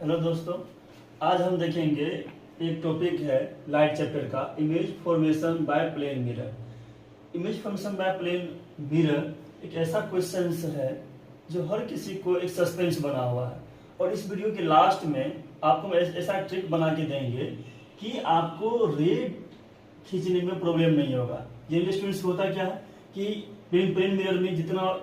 Hello दोस्तों, आज हम देखेंगे एक टॉपिक है लाइट चैप्टर का image formation by plane mirror. Image formation by plane mirror एक ऐसा क्वेश्चन है जो हर किसी को एक सस्पेंस बना हुआ है, और इस वीडियो के लास्ट में आपको ऐसा ट्रिक बना के देंगे कि आपको रे खींचने में प्रॉब्लम नहीं होगा। जनरली स्टूडेंट्स होता क्या है कि प्लेन मिरर में जितना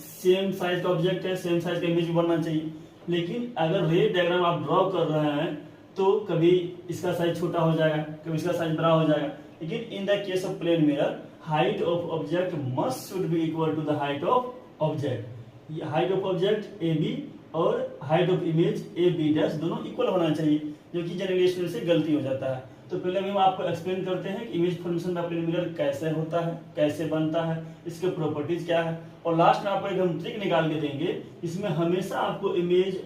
सेम साइज का ऑब्जेक्ट है, सेम साइज का इमेज बनना चाहिए, लेकिन अगर रे डायग्राम आप ड्रॉ कर रहे हैं तो कभी इसका साइज छोटा हो जाएगा, कभी इसका साइज बड़ा हो जाएगा। लेकिन in the case of plane mirror, height of object must should be equal to the height of object. Height of object A B और height of image A B dash दोनों इक्वल होना चाहिए, जो कि जनरली से गलती हो जाता है। तो पहले हम आपको एक्सप्लेन करते हैं कि image formation by plane mirror कैसे होता है, कैसे बनता है, इसके प्रॉपर्टीज क्या है, और लास्ट में आपको एक हम ट्रिक निकाल के देंगे। इसमें हमेशा आपको image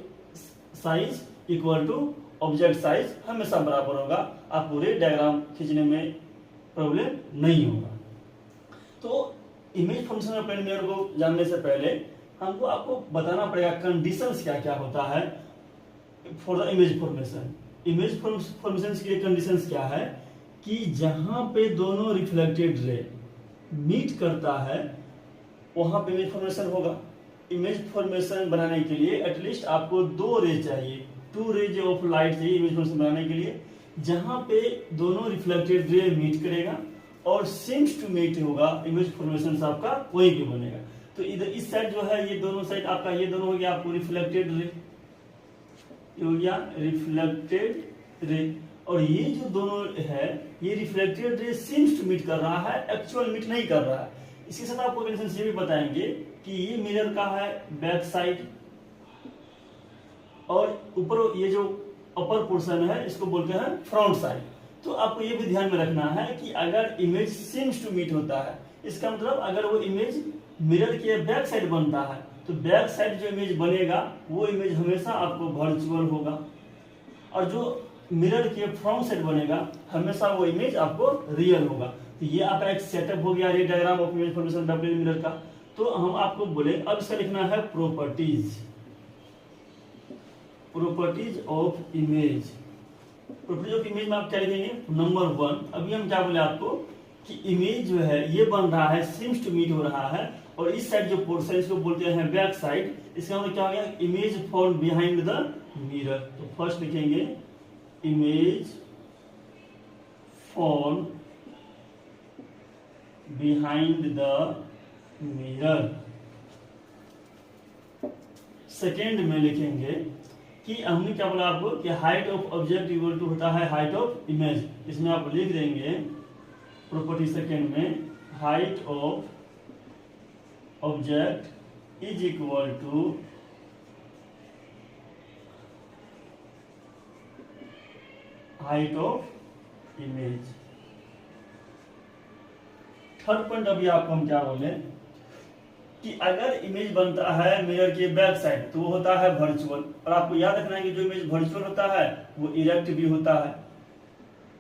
size equal to object size हमेशा बराबर होगा, आप पूरे डायग्राम खींचने में प्रॉब्लम नहीं होगा। तो image formation by plane mirror को जानने से पहले हमको आपको बताना पड़ेगा कंडीशंस क्या क्या होता है for the image formation. Image formation के लिए कंडीशंस क्या है कि जहां पे दोनों रिफ्लेक्टेड रे मीट करता है वहां पे इमेज फॉर्मेशन होगा। इमेज फॉर्मेशन बनाने के लिए एटलीस्ट आपको दो रे चाहिए, टू रेज ऑफ लाइट चाहिए इमेज फॉर्मेशन बनाने के लिए, जहां पे दोनों रिफ्लेक्टेड रे मीट करेगा और सीम्स टू मीट होगा, इमेज फॉर्मेशन आपका वहीं पे बनेगा। तो इधर इस साइड जो है, ये दोनों साइड आपका, ये दोनों हो गया आपको रिफ्लेक्टेड रे, हो गया रिफ्लेक्टेड रे, और ये जो दोनों है ये reflected ray seems to meet कर रहा है, एक्चुअल मीट नहीं कर रहा है। इसके साथ आपको कंडीशन ये भी बताएंगे कि ये मिरर का है बैक साइड, और ऊपर ये जो अपर पोर्शन है इसको बोलते हैं फ्रंट साइड। तो आपको ये भी ध्यान में रखना है कि अगर इमेज सीम्स टू मीट होता है, इसका मतलब अगर वो इमेज मिरर के बैक साइड बनता है तो बैक साइड जो इमेज बनेगा वो इमेज हमेशा आपको वर्चुअल होगा, और जो मिरर के फ्रंट साइड बनेगा हमेशा वो इमेज आपको रियल होगा। तो ये आपका एक सेटअप हो गया ray diagram of image formation by plane mirror का। तो हम आपको बोले अब इसका लिखना है properties, properties of image. Properties of image में आप क्या लिखेंगे? नंबर 1, अभी हम क्या बोले आपको कि इमेज जो है ये बन रहा है, सीम्स टू मीट हो रहा है, और इस साइड जो पोर्शन इसको बोलते हैं बैक साइड। इसका मतलब क्या हो गया? Image form behind the mirror. तो फर्स्ट लिखेंगे image form behind the mirror. Second में लिखेंगे कि हमने क्या बोला आपको कि height of object equal to होता है हाइट ऑफ इमेज। इसमें आप लिख देंगे प्रॉपर्टी सेकेंड में height of object is equal to height of image. Third point अभी आपको हम क्या बोले कि अगर इमेज बनता है मिरर के बैक साइड तो वो होता है वर्चुअल, और आपको याद रखना है कि जो इमेज वर्चुअल होता है वो इरेक्ट भी होता है,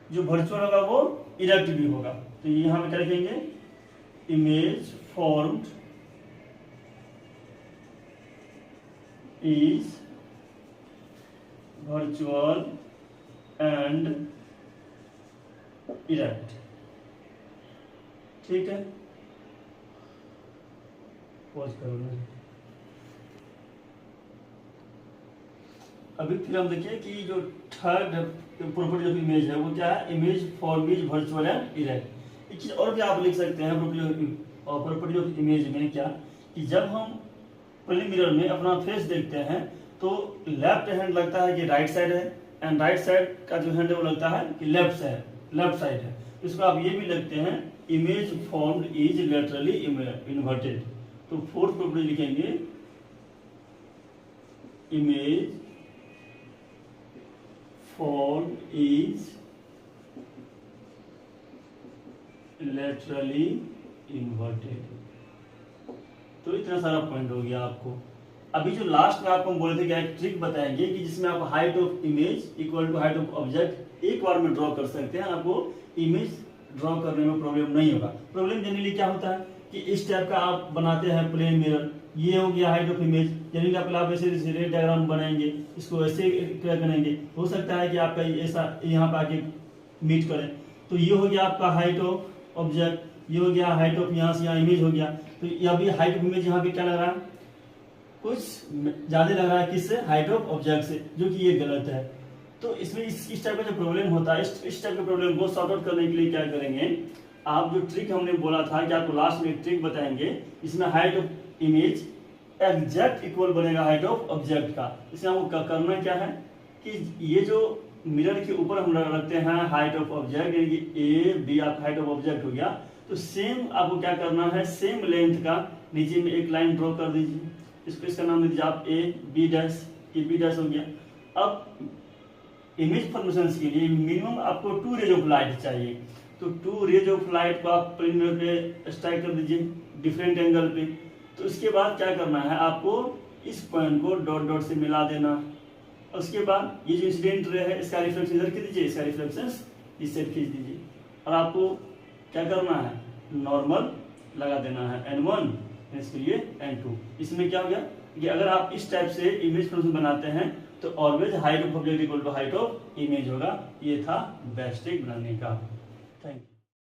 जो वर्चुअल होगा वो इरेक्ट भी होगा। तो यहां पे क्या लिखेंगे? Image formed is virtual and erect. ठीक है, पॉज करो। अभी फिर हम देखिए कि जो थर्ड प्रॉपर्टी ऑफ इमेज है वो क्या है? Image form is virtual and erect. एक चीज और भी आप लिख सकते हैं प्रॉपर्टी ऑफ इमेज में क्या कि जब हम प्लेन मिरर में अपना फेस देखते हैं तो लेफ्ट हैंड लगता है कि राइट साइड है, एंड राइट साइड का जो हैंड है वो लगता है कि लेफ्ट साइड है। इसको आप ये भी लगते हैं image formed is laterally inverted. तो फोर्थ प्रॉपर्टी लिखेंगे image form is laterally inverted. तो इतना सारा पॉइंट हो गया आपको। अभी जो लास्ट में आपको हम बोले थे कि एक ट्रिक बताएंगे कि जिसमें आप height of image equal to height of object एक बार में ड्रॉ कर सकते हैं, आपको इमेज ड्रॉ करने में प्रॉब्लम नहीं होगा। प्रॉब्लम जनरली क्या होता है कि इस टाइप का आप बनाते हैं प्लेन मिरर, ये हो गया हाइट ऑफ इमेज। यानी कि आप ऐसे रे डायग्राम बनाएंगे, इसको ऐसे करेंगे, हो सकता है कि आपका ऐसा यहाँ पे आके मीट करें। तो ये हो गया आपका हाइट ऑफ ऑब्जेक्ट, ये हो गया हाइट ऑफ यहाँ से यहाँ इमेज हो गया। तो अभी हाइट ऑफ इमेज यहाँ पे क्या लग रहा है, कुछ ज्यादा लग रहा है किससे, हाइट ऑफ ऑब्जेक्ट से, जो कि ये गलत है। तो इसमें इस टाइप का जो प्रॉब्लम होता है, इस टाइप के प्रॉब्लम को सॉर्ट आउट करने के लिए क्या करेंगे, आप जो ट्रिक हमने बोला था कि आपको लास्ट में एक ट्रिक बताएंगे, इसमें height of image exact equal बनेगा हाइट ऑफ ऑब्जेक्ट का। इसमें हमको करना क्या है कि ये जो मिरर के ऊपर हम रखते हैं हाइट ऑफ ऑब्जेक्ट, यानी कि ए बी आप हाइट ऑफ ऑब्जेक्ट हो गया, तो सेम आपको क्या करना है, सेम लेंथ का नीचे में एक लाइन ड्रॉ कर दीजिए। इसका नाम दीजिए आप ए बी डैश, ये बी डैश हो गया। अब इमेज फॉर्मेशन के लिए मिनिमम आपको 2 रेज ऑफ लाइट चाहिए, तो 2 रेज ऑफ लाइट को आप प्लेन मिरर पे स्ट्राइक कर दीजिए डिफरेंट एंगल पे। तो इसके बाद क्या करना है, आपको इस पॉइंट को डॉट डॉट से मिला देना। उसके बाद ये जो इंसिडेंट रे है, इसका रिफ्लेक्शन इधर खींच दीजिए, इसका रिफ्लेक्शन इस साइड खींच दीजिए, और आपको क्या करना है, नॉर्मल लगा देना है N1, इसके लिए N2। इसमें क्या हो गया कि अगर आप इस टाइप से इमेज फॉर्मेशन बनाते हैं तो always height of object equal to height of image होगा। ये था बेस्ट ट्रिक बनाने का। Thank you.